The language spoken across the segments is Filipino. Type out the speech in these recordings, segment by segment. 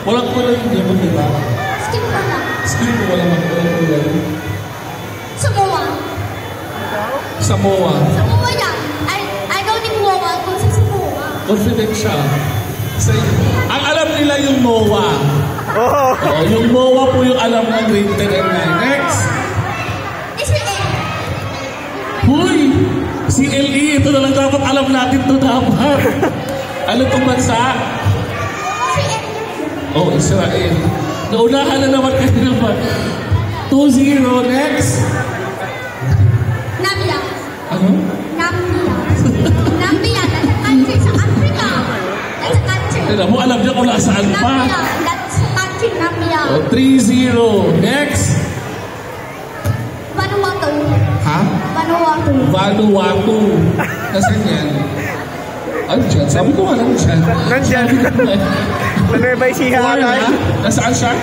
Walang kulay yung lemon, di ba? Skip ko na. Skip ko walang kulay. Samoa. Samoa. Samoa yan. I don't need Wawa kung sa Samoa. Confident siya. Ang alam nila yung MOA. Oh, yung MOA po yung alam ng grade 10 and 9. Next. Israel. Huy! CLE, ito na lang dapat alam natin ito dapat. Ano itong bansa? Oh, Israel. Naunahan na naman kayo naman. 2-0. Next. Namibia. Ano? Namibia. Namibia. That's a country sa Africa. That's a country. Alam mo, alam niya kung nasaan pa. Namibia. That's a country. Namibia. Oh, 3-0. Next. Vanuatu. Ha? Vanuatu. Vanuatu. Nasaan yan? Ano dyan? Sabi ko alam dyan. Nandyan. Nanay siya Florida? Nasaan siya?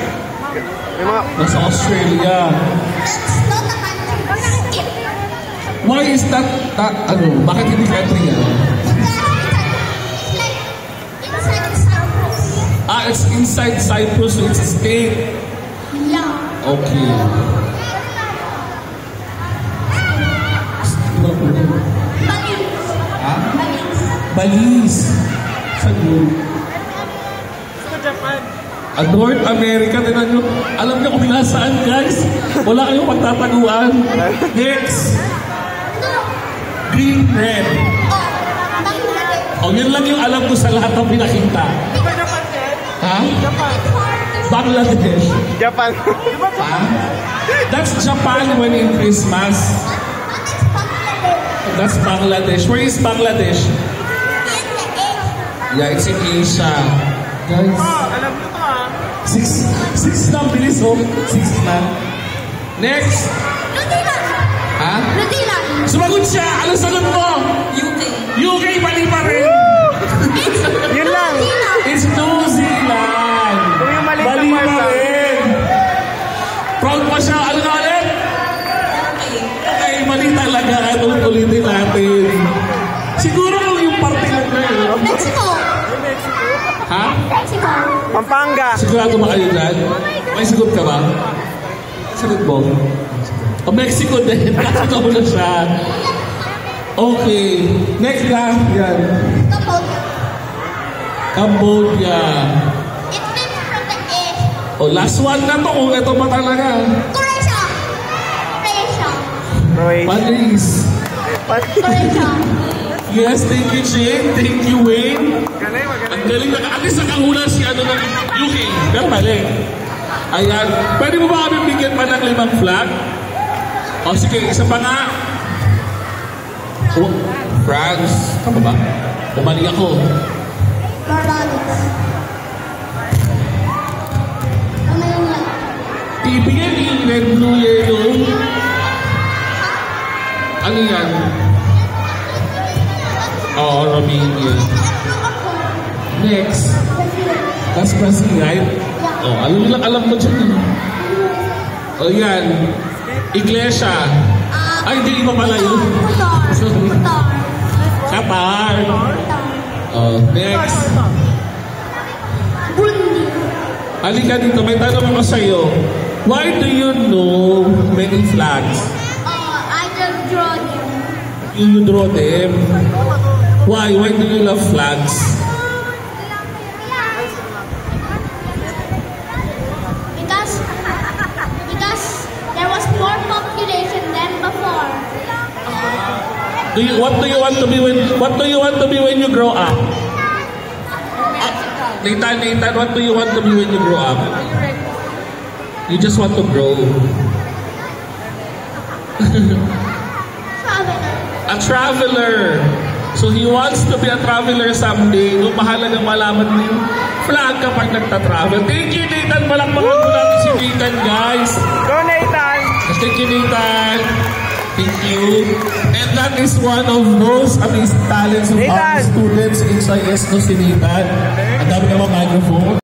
Nasa Australia. That's not a country. Why is that, ano, bakit hindi country yan? It's like inside Cyprus. It's inside Cyprus, so it's a state. Yeah. Okay. Balize. Ha? Balize. Balize. Saan yun? Sa Japan. North America, tinan nyo. Alam nyo kung nasaan, guys. Wala kayong pagtataguan. Next. Green, red. Bangladesh. O, yun lang yung alam ko sa lahat ng pinakita. Ha? Bangladesh. Japan. Ha? That's Japan when in Christmas. That's Bangladesh. Where is Bangladesh? Yeah, it's in Asia. Guys. Alam mo ito ah. Six na, bilis oh. 6 na. Next. New Zealand. Ha? New Zealand. Sumagot siya! Ano sagot mo? UK. UK, mali pa rin! Yun lang. It's New Zealand! Kung yung mali Mali na pa part, rin! Proud pa siya! Ano na ulit? Okay, mali talaga. Itong ulitin natin. Siguro yung parte lang na yun. Mexico. Ha? Mexico. Pampanga. Sigurado ba kayo dyan? May sagot ka ba? Sagot mo? O, Mexico din. Nakita mo na siya. Okay. Next na. Yan. Cambodia. Cambodia. It means from the east. O, last one na to. Kung ito pa talaga. Croatia. Croatia. Croatia. Paris. Croatia. Yes, thank you, Jane. Thank you, Wayne. Galing, magaling. Ang galing na. At least nakahula si ano ng UK. Pero mali. Ayan. Pwede mo ba kami bigyan pa ng 5 flag? O, sige. Isa pa nga. Oh, France. Tama ba? Bumali ako. Barbados. Ano yun yan? TBN, red, blue, yellow. Ano yan? Oh, Romania. Next. That's Brazil, right? Oh, alam mo dyan. Oh, yan. Iglesia. Ay, hindi iba pala yun. Qatar. Oh, next. Burundi. Halika dito, may tanong ako sa'yo. Why do you know many flags? I just draw them. You draw them. Why? Why do you love flags? Because there was more population than before. What do you want to be when you grow up? Nathan, what do you want to be when you grow up? You just want to grow. A traveler. So he wants to be a traveler someday. No, mahalagang malaman mo yung flag kapag nagta-travel. Thank you, Nathan. Malakpakan mo natin si Nathan, guys. Go, Nathan! Thank you, Nathan. Thank you. And that is one of those amazing talents of our Nathan! students in SIS, no, si Nathan. Ang dami naman microphone.